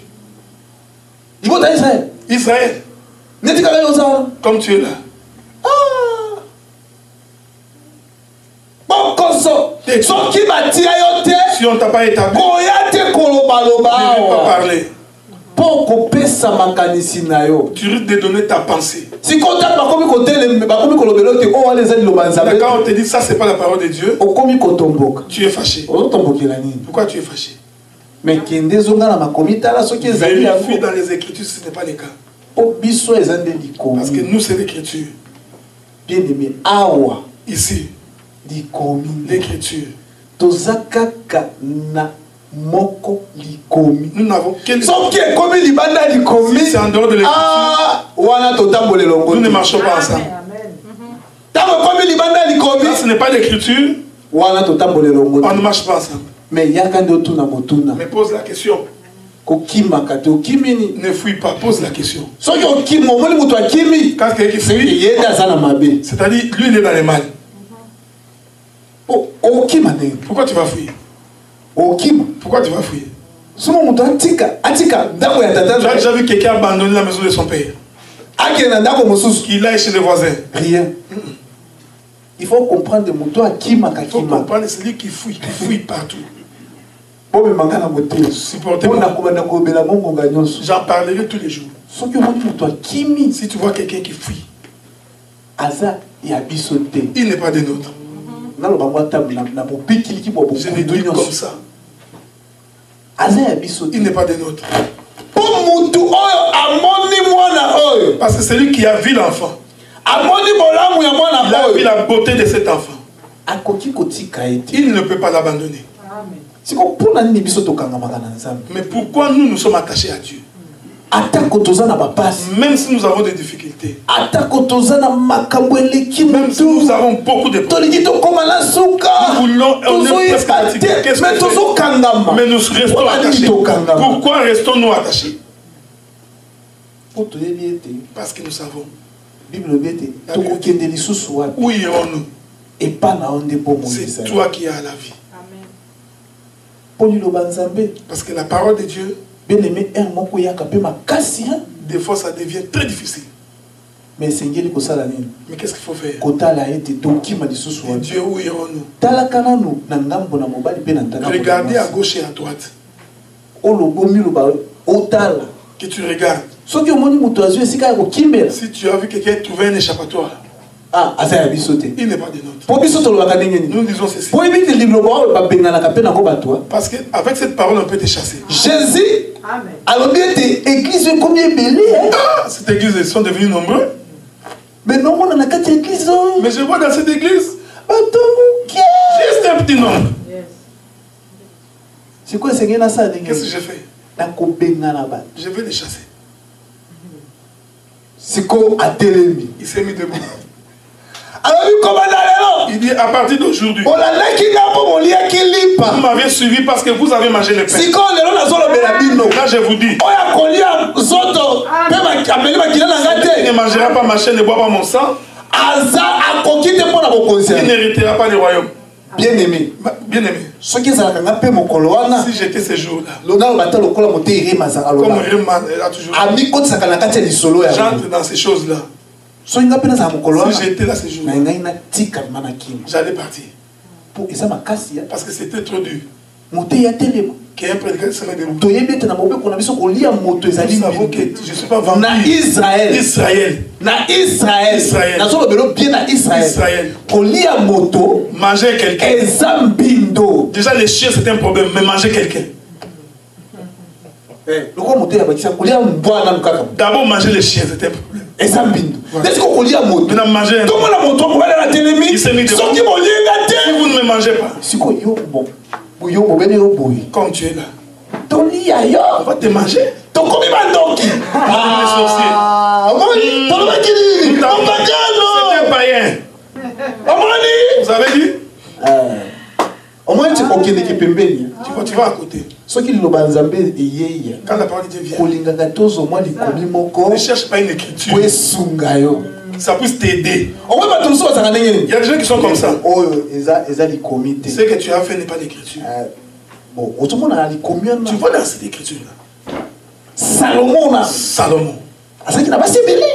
[SPEAKER 1] Israël. Comme tu es là. Si on ne t'a pas établi, ne viens pas parler. Tu risques de donner ta pensée. Quand on te dit ça, c'est pas la parole de Dieu, tu es fâché. Pourquoi tu es fâché? Vérifie dans les Écritures si ce n'est pas le cas. Parce que nous, c'est l'Écriture. Ici, l'Écriture. Nous n'avons qu'une. Si c'est en dehors de l'Écriture, nous ne marchons pas ensemble. Ce n'est pas l'Écriture, on ne marche pas ensemble. Mais pose la question. Ne fuis pas, pose la question. Quand quelqu'un qui fuit, c'est-à-dire lui il est dans les mal. Pourquoi tu vas fuir? Pourquoi tu vas fuir? Tu as déjà vu quelqu'un abandonner la maison de son père? Qu'il aille chez les voisins.
[SPEAKER 2] Rien. Il faut comprendre de moto à qui m'a.
[SPEAKER 1] Il faut comprendre celui qui fouille partout. J'en parlerai tous les jours. Si tu vois quelqu'un qui fouille, il n'est pas des nôtres. Je l'ai dit comme ça. Il n'est pas des nôtres. Parce que c'est lui qui a vu l'enfant. Il a vu la beauté de cet enfant. Il ne peut pas l'abandonner. Mais pourquoi nous sommes attachés à Dieu? Même si nous avons des difficultés, même si nous avons beaucoup de problèmes, mais nous restons attachés. Pourquoi restons-nous attachés? Parce que nous savons. Où irons-nous? C'est toi qui as la vie. Parce que la parole de Dieu, des fois ça devient très difficile. Mais qu'est-ce qu'il faut faire? Et Dieu, où irons-nous? Regardez à gauche et à droite. Que tu regardes. Si tu as vu quelqu'un trouver un échappatoire, il n'est pas de nôtre. Nous disons ceci. Parce qu'avec cette parole, on peut te chasser.
[SPEAKER 2] Jésus,
[SPEAKER 1] cette église, ils sont devenus nombreux.
[SPEAKER 2] Mais
[SPEAKER 1] je vois dans cette église juste un petit nombre. Qu'est-ce que j'ai fait? Je vais les chasser. Il s'est mis debout. Il dit à partir d'aujourd'hui, vous m'avez suivi parce que vous avez mangé le pain. Là je vous dis, il ne mangera pas ma chair, ne boit pas mon sang, il n'héritera pas le royaume.
[SPEAKER 2] Bien aimé.
[SPEAKER 1] Bien aimé. Si j'étais ce jour-là, comme Réma a toujours j'entre dans ces choses-là. Si j'étais là ce jour-là, j'allais partir. Parce que c'était trop dur. Qu'un prédicateur se met debout. Nous savons que je ne suis pas vendu. Israël. Manger quelqu'un. Déjà les chiens c'est un problème, mais manger quelqu'un. D'abord manger les chiens c'est un problème. Maintenant manger. Il s'est mis debout. Si vous ne me mangez pas. Comme tu es là, on va te manger. C'est un païen. Vous avez dit? Tu vas à côté. Quand la parole de Dieu vient, ne cherche pas une écriture. Ça puisse t'aider. Il y a des gens qui sont comme ça. Ce que tu as fait n'est pas l'écriture. Tu vois dans cette écriture-là. Salomon.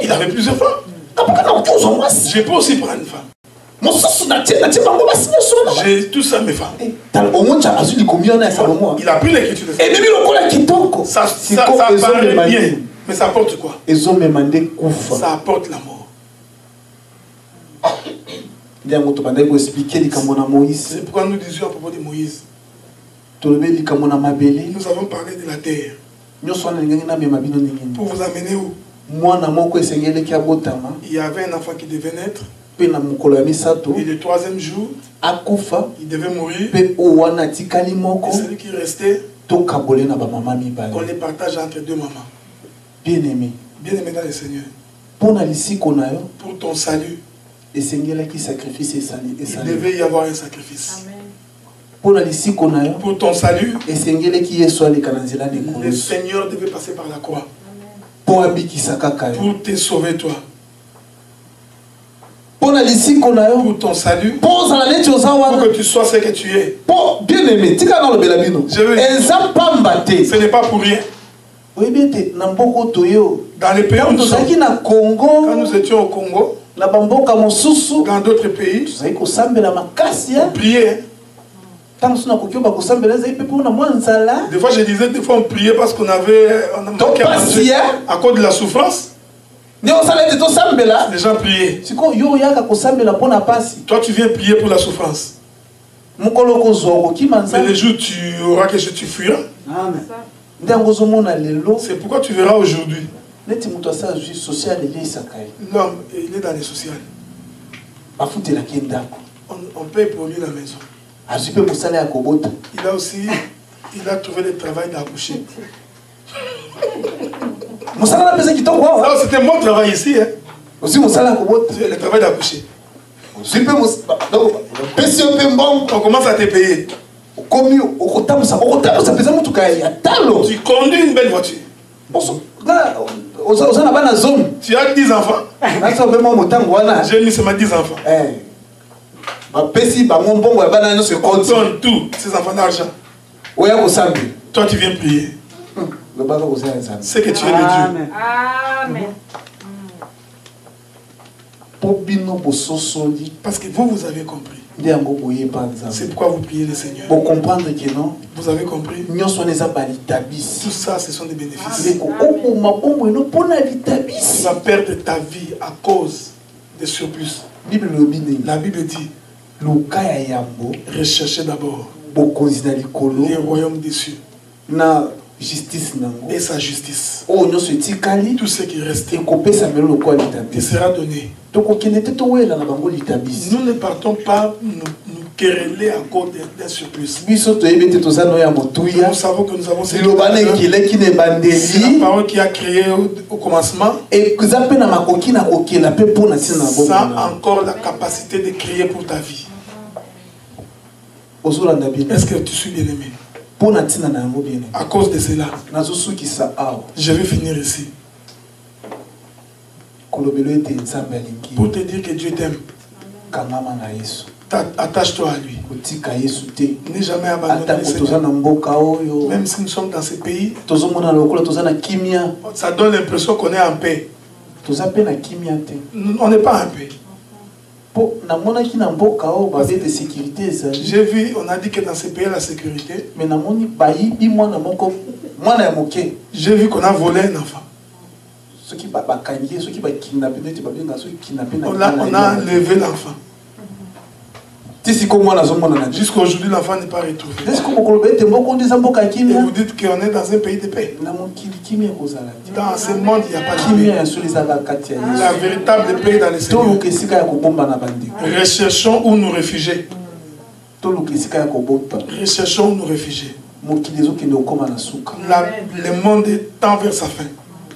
[SPEAKER 1] Il avait plusieurs femmes. Je peux aussi prendre une femme. J'ai tout ça mes femmes. Il a pris l'écriture de ça. Ça paraît bien. Mais ça apporte quoi? Ça apporte la mort. C'est pourquoi nous disions à propos de Moïse. Nous avons parlé de la terre. Pour vous amener où? Il y avait un enfant qui devait naître. Et le troisième jour, il devait mourir. Et celui qui restait, on les partage entre deux mamans.
[SPEAKER 2] Bien-aimé
[SPEAKER 1] dans le Seigneur. Pour ton salut, il devait y avoir un sacrifice. Pour ton salut, le Seigneur devait passer par la croix. Pour te sauver toi. Pour ton salut, pour que tu sois ce que tu es.
[SPEAKER 2] Bien-aimé, ce
[SPEAKER 1] n'est pas pour rien. Dans les pays où nous sommes, quand nous étions au Congo, Dans d'autres pays, prier.
[SPEAKER 3] Des
[SPEAKER 1] fois, je disais, des fois, on priait parce qu'on avait manqué à manger à cause de la souffrance. Les gens priaient. Toi, tu viens prier pour la souffrance. Mais le jour où tu auras quelque chose, tu fuiras. C'est pourquoi tu verras aujourd'hui. L'homme, il est dans les sociales. On paye pour lui la maison. Il a trouvé le travail d'accoucher. Ça, c'était mon travail ici. Hein. Le travail d'accoucher. On commence à te payer. Tu conduis une belle voiture. Tu as 10 enfants. J'ai mis seulement 10 enfants. On donne tout, ces enfants d'argent. Toi, tu viens prier. C'est que tu es le Dieu. Amen. Parce que vous avez compris. C'est pourquoi vous priez le Seigneur. Vous avez compris. Tout ça, ce sont des bénéfices. Tu vas perdre ta vie à cause des surplus. La Bible dit, recherchez d'abord les royaumes des cieux et sa justice. Tout ce qui reste te sera donné. Nous ne partons pas nous quereller à cause d'un surplus. Nous savons que nous avons cette c'est la parole qui a créé au commencement. Ça a encore la capacité de créer pour ta vie. Est-ce que tu suis bien aimé? À cause de cela, je vais finir ici. Pour te dire que Dieu t'aime. Attache-toi à lui. N'aie jamais abandonné le Seigneur. Même si nous sommes dans ces pays, ça donne l'impression qu'on est en paix. On n'est pas en paix. J'ai vu, on a dit que dans ces pays, la sécurité. J'ai vu qu'on a volé un enfant. On a enlevé l'enfant. Jusqu'à aujourd'hui, l'enfant n'est pas retrouvé. Et vous dites qu'on est dans un pays de paix. Dans ce monde, il n'y a pas de paix. La véritable paix dans le Seigneur. Recherchons où nous réfugier. Recherchons où nous réfugier. Le monde tend vers sa fin.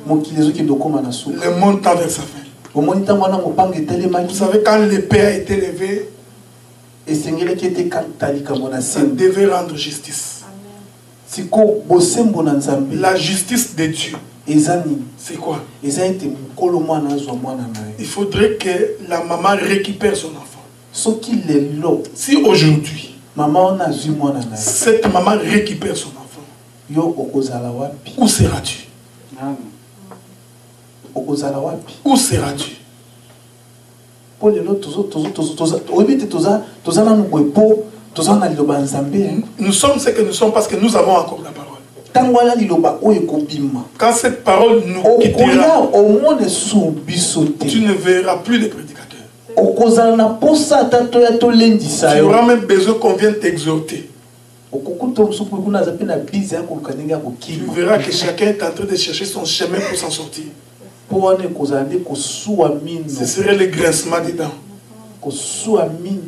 [SPEAKER 1] Le monde tend vers sa fin. Vous savez, quand l'épée a été levée, ça devait rendre justice. La justice de Dieu, c'est quoi? Il faudrait que la maman récupère son enfant. Si aujourd'hui, cette maman récupère son enfant, où seras-tu? Où seras-tu? Nous sommes ce que nous sommes parce que nous avons encore la parole. Quand cette parole nous quittera, tu ne verras plus les prédicateurs. Tu auras même besoin qu'on vienne t'exhorter. Tu verras que chacun est en train de chercher son chemin pour s'en sortir. Ce serait le grincement des dents.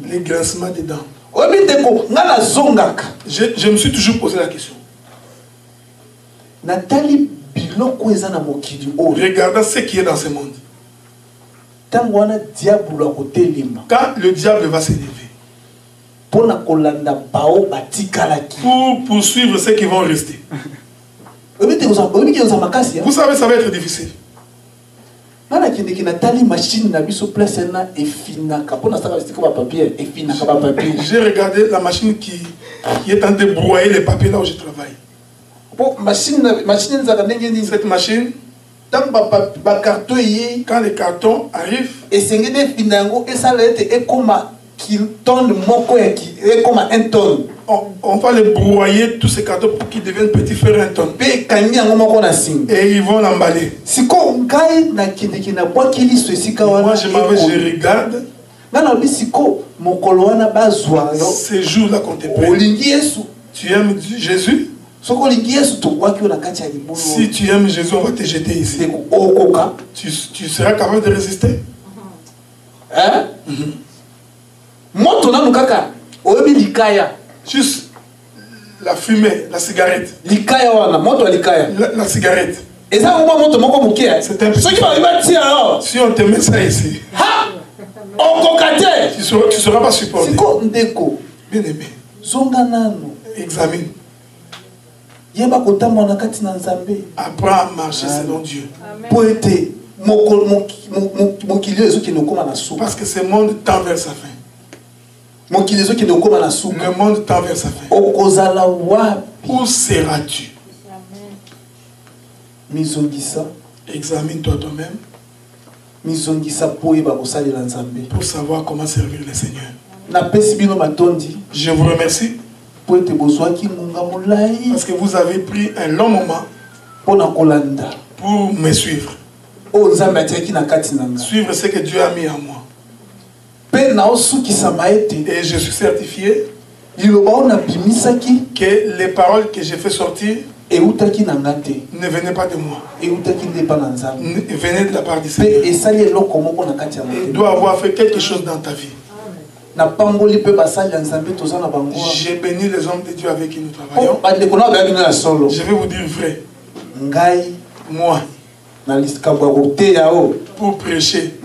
[SPEAKER 1] Les grincements des dents. Je me suis toujours posé la question. Regardant ce qui est dans ce monde. Quand le diable va s'élever pour poursuivre ceux qui vont rester. Vous savez, ça va être difficile. J'ai regardé la machine qui est en train de broyer les papiers là où je travaille. Cette machine, Quand les cartons arrivent,
[SPEAKER 2] et c'est et ça est comme qu'il tonne un tonne.
[SPEAKER 1] On va les broyer tous ces cartons pour qu'ils deviennent petits, faire un tonne. Et ils vont l'emballer. Moi je regarde. Ces jours-là qu'on te prête. Tu aimes Jésus? Si tu aimes Jésus, on va te jeter ici. Tu seras capable de résister?
[SPEAKER 2] Hein?
[SPEAKER 1] Juste la fumée, la cigarette. La cigarette. C'est un peu. Si on te met ça ici, tu ne seras pas supporté. Bien aimé. Examine. Apprends à marcher selon Dieu. Parce que ce monde tend vers sa fin. Le monde tend vers sa fin. Où seras-tu? Examine-toi toi-même pour savoir comment servir le Seigneur. Je vous remercie parce que vous avez pris un long moment pour me suivre. Suivre ce que Dieu a mis en moi. Et je suis certifié que les paroles que j'ai fait sortir ne venaient pas de moi. Venaient de la part du Seigneur. Il doit avoir fait quelque chose dans ta vie. J'ai béni les hommes de Dieu avec qui nous travaillons. Je vais vous dire vrai. Moi, pour prêcher,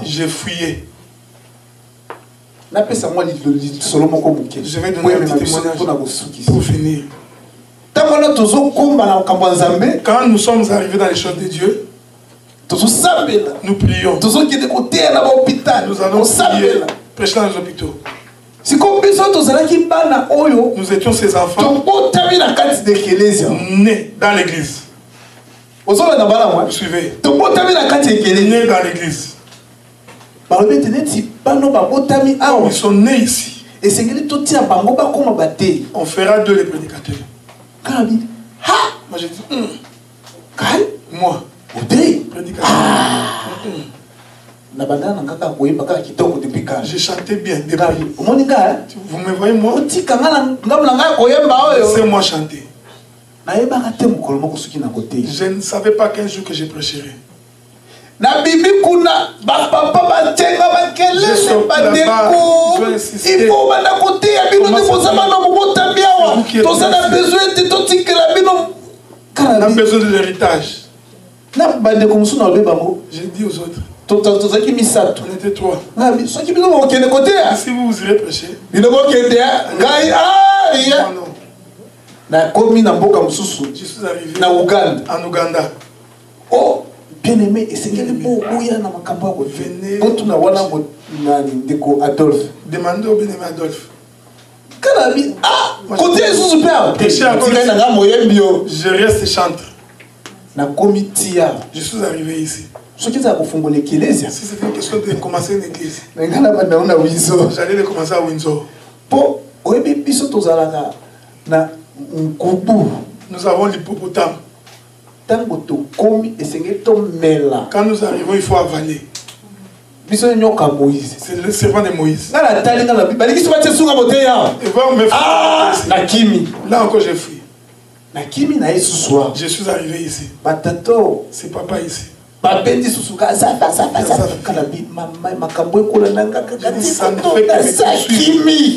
[SPEAKER 1] j'ai fouillé. Je vais donner un petit témoignage pour finir. Quand nous sommes arrivés dans les choses de Dieu, nous prions. Nous allons prier, prêcher dans les hôpitaux. Nous étions ces enfants nés dans l'église. Vous suivez? Nés dans l'église. Ils sont nés ici. On fera d'eux les prédicateurs. Moi j'ai dit, moi, prédicateur. Je chantais bien. Vous me voyez moi? Laissez-moi chanter. Je ne savais pas qu'un jour que je prêcherais. On a besoin de l'héritage. J'ai dit aux autres. On était trois. Si vous irez prêcher. Je suis arrivé en Ouganda.
[SPEAKER 2] Oh, bien aimé, et c'est quel beau bouillard dans ma campagne. Venez. Adolphe.
[SPEAKER 1] Demandez au bien-aimé Adolphe.
[SPEAKER 2] Côté super.
[SPEAKER 1] Je reste chantre. Je suis arrivé ici. Si c'était une question de commencer une église, j'allais le commencer à Windsor. Nous avons l'hippopotame. Quand nous arrivons, il faut avaler. C'est le serpent de Moïse. Là encore, j'ai fui. Je suis arrivé ici. C'est papa ici.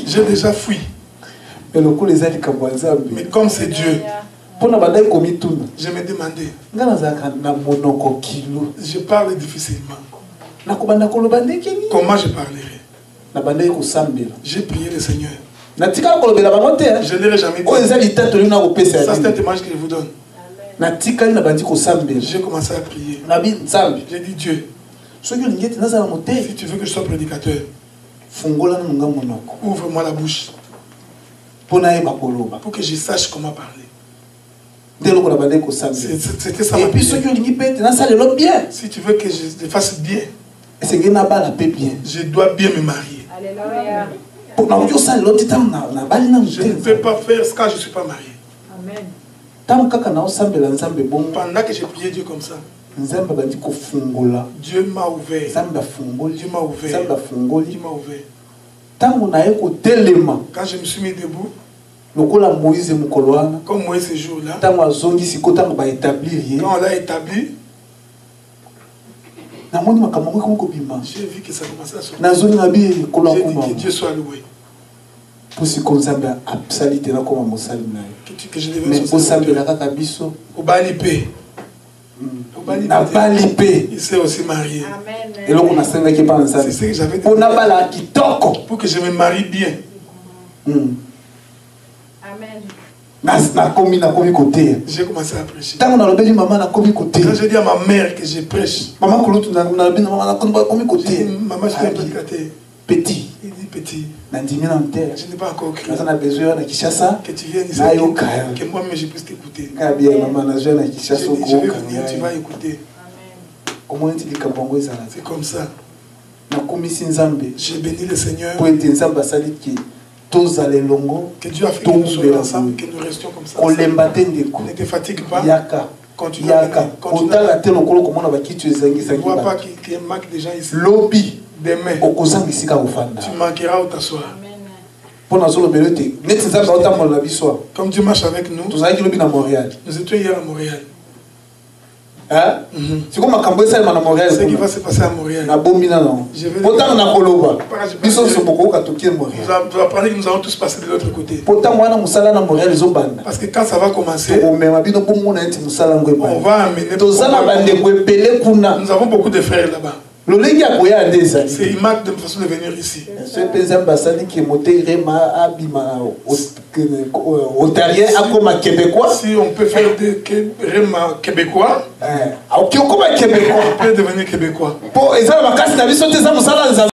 [SPEAKER 1] J'ai déjà fui. Mais comme c'est Dieu, je me demandais. Je parle difficilement. Comment je parlerai? J'ai prié le Seigneur. Je ne l'ai jamais dit. Ça, c'est un témoignage que je vous donne. J'ai commencé à prier. J'ai dit, Dieu, si tu veux que je sois prédicateur, ouvre-moi la bouche pour que je sache comment parler. C'était ça.
[SPEAKER 2] Et puis ceux qui ont dit ça le bien.
[SPEAKER 1] Si tu veux que je fasse bien,
[SPEAKER 2] c'est que n'a pas la paix bien.
[SPEAKER 1] Je dois bien me marier.
[SPEAKER 3] Alléluia.
[SPEAKER 2] Pour nous ça l'autre temps
[SPEAKER 1] je ne peux pas faire ce quand je ne suis pas marié.
[SPEAKER 3] Amen.
[SPEAKER 1] Pendant que j'ai prié Dieu comme ça, Dieu m'a ouvert. Dieu m'a ouvert. Dieu m'a ouvert. Quand je me suis mis debout, comme Moïse ce jour-là, quand on l'a établi, j'ai vu que ça commençait à sortir. J'ai dit que Dieu soit loué. Que je devais il s'est aussi marié. C'est ce que j'avais dit. Pour que je me marie bien. J'ai commencé à prêcher. Quand je dis à ma mère que je prêche, maman, je suis prédicateur.
[SPEAKER 2] Petit.
[SPEAKER 1] Il dit petit.
[SPEAKER 2] Je
[SPEAKER 1] n'ai pas encore crié. Que tu viennes ici. Que moi-même je puisse t'écouter. Je vais venir, tu vas écouter. C'est comme ça. J'ai béni le Seigneur. Que Dieu a fait que nous soyons ensemble, que nous restions comme ça. Ne te fatigue pas. Continue. Ne vois pas qu'il manque des gens ici. Demain, tu manqueras où t'asseoir. Comme Dieu marche avec nous, nous étions hier à Montréal.
[SPEAKER 2] C'est comme
[SPEAKER 1] ce qui va se passer à Montréal. Vous apprenez que nous allons tous passer de l'autre côté. Parce que quand ça va commencer, on va amener. Nous avons beaucoup de frères là-bas. C'est une marque de façon de venir ici. Si on peut faire des québécois, on peut devenir québécois.